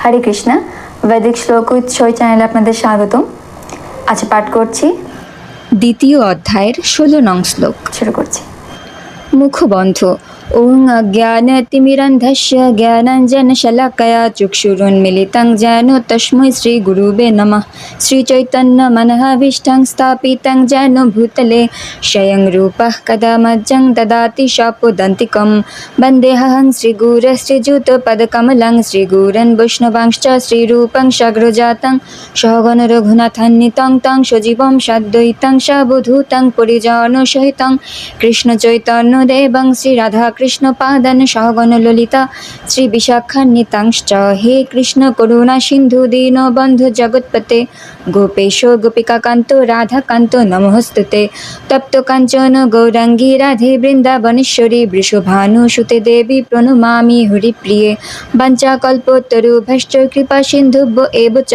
হরে কৃষ্ণ, বৈদিক শ্লোক উইথ সই চ্যানেলে আপনাদের স্বাগতম। আচ্ছা, পাঠ করছি দ্বিতীয় অধ্যায়ের 16 নং শ্লোক। শুরু করছি। মুখবন্ধ। ওং অজ্ঞানতিমিরন্ধস্য জ্ঞানাঞ্জনশলাকয়া চক্ষুরুন্মিলিतं যেন তস্मै শ্রীগুরুবে নমঃ। শ্রীচৈতন্যমনঃভীষ্টং স্থাপিतं যেন ভূতলে স্বয়ং রূপः কदा মজ্জং দদাতি স্বপদান্তিকं। বন্দেহং শ্রীগুরশ্রীযুতপদকমलं শ্রীগুরन् বৈষ্ণবাंश्च শ্রীরূপং সাগ্রজাतं সহগণ রঘুনাথান্বিतं तं সজীবं সাদ্বৈतं সাবধূतं পরিজনসহিतं কৃষ্ণচৈতন্যদেবং শ্রীরাধাকৃষ্ণপাদান সহগণ ললিতা শ্রীবিশাখান্বিতাংশ্চ। হে কৃষ্ণ করুণা সিন্ধু দীনবন্ধু জগৎপতে গোপেশ গোপিকাকান্ত রাধাকান্ত নমস্তুতে। তপ্ত কাঞ্চন গৌরাঙ্গী রাধে বৃন্দাবনেশ্বরী বৃষভানুসুতে দেবী প্রণমামি হরিপ্রিয়ে। বাঞ্ছাকল্পতরুভ্যশ্চ কৃপা সিন্ধুভ্য এব চ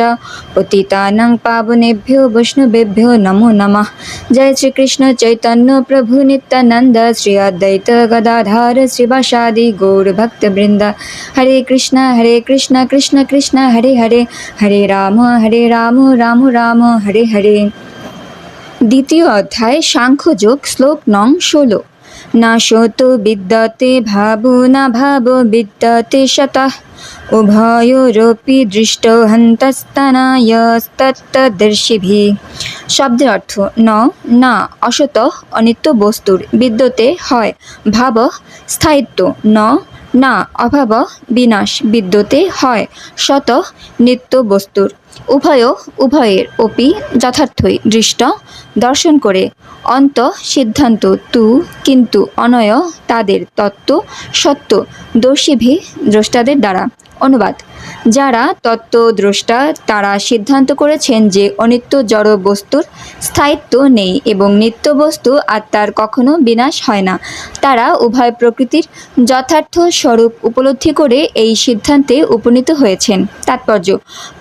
পতিতানাং পাবনেভ্যো বৈষ্ণবেভ্যো নমো নমঃ। জয় শ্রীকৃষ্ণ চৈতন্য প্রভু নিত্যানন্দ শ্রী অদ্বৈত গদাধর শ্রীবাসাদি গৌর ভক্তবৃন্দ। হরে কৃষ্ণ কৃষ্ণ কৃষ্ণ হরে হরে, হরে রাম রাম রাম হরে হরে। দ্বিতীয় অধ্যায় সাংখ্যযোগ, শ্লোক নং 16। না শত বিদ্যতে ভাবো না ভাবো বিদ্যতে শতঃ উভয়োরপি দৃষ্ট হন্তস্তনায়স্তত্তদর্শিভিঃ। শব্দের অর্থ: না অসত অনিত্য বস্তুর, বিদ্যতে হয় ভাব স্থায়িত্ব, না অভাব বিনাশ, বিদ্যতে হয় শত নিত্য বস্তুর, উভয়ের অপি যথার্থই দৃষ্ট দর্শন করে, অন্ত সিদ্ধান্ত তু কিন্তু, অনয় তাদের, তত্ত্ব সত্য, দর্শিভি দ্রষ্টাদের দ্বারা। অনুবাদ: যারা তত্ত্বদ্রষ্টা তারা সিদ্ধান্ত করেছেন যে অনিত্য জড় বস্তুর স্থায়িত্ব নেই এবং নিত্য বস্তু আত্মার কখনো বিনাশ হয় না। তারা উভয় প্রকৃতির যথার্থ স্বরূপ উপলব্ধি করে এই সিদ্ধান্তে উপনীত হয়েছেন। তাৎপর্য: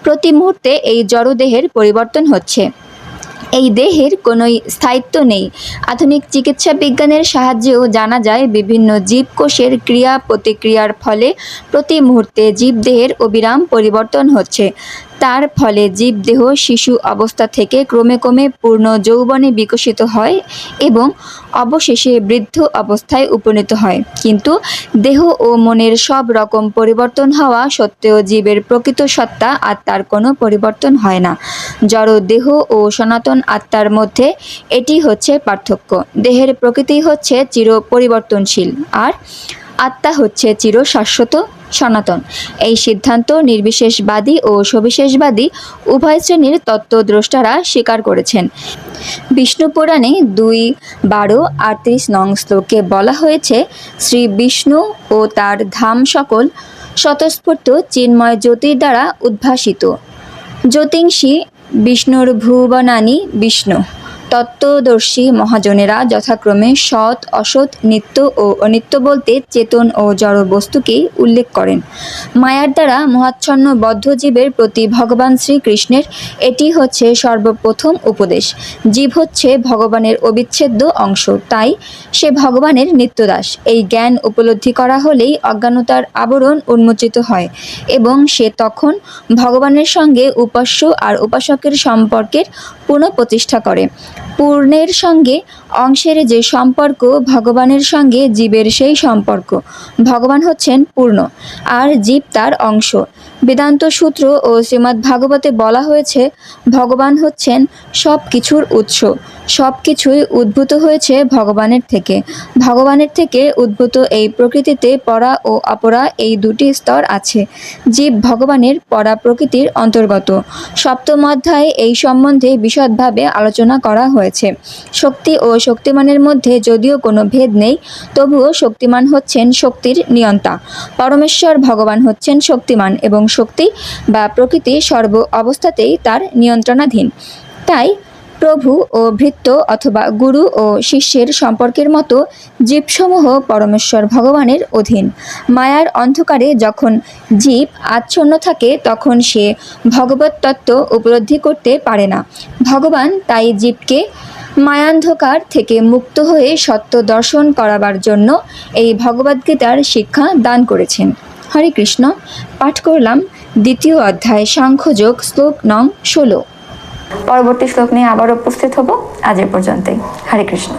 প্রতি মুহূর্তে এই জড়দেহের পরিবর্তন হচ্ছে, এই দেহের কোনো স্থায়িত্ব নেই। আধুনিক চিকিৎসা বিজ্ঞানের সাহায্যেও জানা যায় বিভিন্ন জীবকোষের ক্রিয়া প্রতিক্রিয়ার ফলে প্রতি মুহূর্তে জীবদেহের অবিরাম পরিবর্তন হচ্ছে। তার ফলে জীবদেহ শিশু অবস্থা থেকে ক্রমে ক্রমে পূর্ণ যৌবনে বিকশিত হয় এবং অবশেষে বৃদ্ধ অবস্থায় উপনীত হয়। কিন্তু দেহ ও মনের সব রকম পরিবর্তন হওয়া সত্ত্বেও জীবের প্রকৃত সত্তা আত্মার কোনো পরিবর্তন হয় না। জড় দেহ ও সনাতন আত্মার মধ্যে এটি হচ্ছে পার্থক্য। দেহের প্রকৃতি হচ্ছে চির পরিবর্তনশীল আর আত্মা হচ্ছে চির শাশ্বত সনাতন। এই সিদ্ধান্ত নির্বিশেষবাদী ও সবিশেষবাদী উভয় শ্রেণীর তত্ত্বদ্রষ্টারা স্বীকার করেছেন। বিষ্ণু পুরাণে 2:12-38 নং শ্লোকে বলা হয়েছে, শ্রী বিষ্ণু ও তার ধাম সকল স্বতঃস্ফূর্ত চিন্ময় জ্যোতির দ্বারা উদ্ভাসিত। জ্যোতিংসি বিষ্ণুর ভুবনানি বিষ্ণু। তত্ত্বদর্শী মহাজনেরা যথাক্রমে সৎ অসৎ নিত্য ও অনিত্য বলতে চেতন ও জড় বস্তুকেই উল্লেখ করেন। মায়ার দ্বারা মোহাচ্ছন্ন বদ্ধ জীবের প্রতি ভগবান শ্রীকৃষ্ণের এটি হচ্ছে সর্বপ্রথম উপদেশ। জীব হচ্ছে ভগবানের অবিচ্ছেদ্য অংশ, তাই সে ভগবানের নিত্যদাস। এই জ্ঞান উপলব্ধি করা হলেই অজ্ঞানতার আবরণ উন্মোচিত হয় এবং সে তখন ভগবানের সঙ্গে উপাস্য আর উপাসকের সম্পর্কের পুনঃপ্রতিষ্ঠা করে। পূর্ণের সঙ্গে অংশের যে সম্পর্ক, ভগবানের সঙ্গে জীবের সেই সম্পর্ক। ভগবান হচ্ছেন পূর্ণ আর জীব তার অংশ। বেদান্ত সূত্র ও শ্রীমদ্ ভাগবতে বলা হয়েছে, ভগবান হচ্ছেন সব কিছুর উৎস। সব কিছুই উদ্ভূত হয়েছে ভগবানের থেকে। ভগবানের থেকে উদ্ভূত এই প্রকৃতিতে পরা ও অপরা এই দুটি স্তর আছে। জীব ভগবানের পরা প্রকৃতির অন্তর্গত। সপ্তম অধ্যায়ে এই সম্বন্ধে বিশদভাবে আলোচনা করা হয়েছে। শক্তি ও শক্তিমানের মধ্যে যদিও কোনো ভেদ নেই, তবুও শক্তিমান হচ্ছেন শক্তির নিয়ন্তা। পরমেশ্বর ভগবান হচ্ছেন শক্তিমান এবং শক্তি বা প্রকৃতি সর্ব অবস্থাতেই তার নিয়ন্ত্রণাধীন। তাই প্রভু ও ভৃত্য অথবা গুরু ও শিষ্যের সম্পর্কের মতো জীবসমূহ পরমেশ্বর ভগবানের অধীন। মায়ার অন্ধকারে যখন জীব আচ্ছন্ন থাকে তখন সে ভগবত তত্ত্ব উপলব্ধি করতে পারে না। ভগবান তাই জীবকে মায়ান্ধকার থেকে মুক্ত হয়ে সত্য দর্শন করাবার জন্য এই ভগবদ্গীতার শিক্ষা দান করেছেন। হরে কৃষ্ণ। পাঠ করলাম দ্বিতীয় অধ্যায় সাংখ্যযোগ শ্লোক নং 16। পরবর্তী শ্লোক নিয়ে আবার উপস্থিত হব। আজ এ পর্যন্তই। হরে কৃষ্ণ।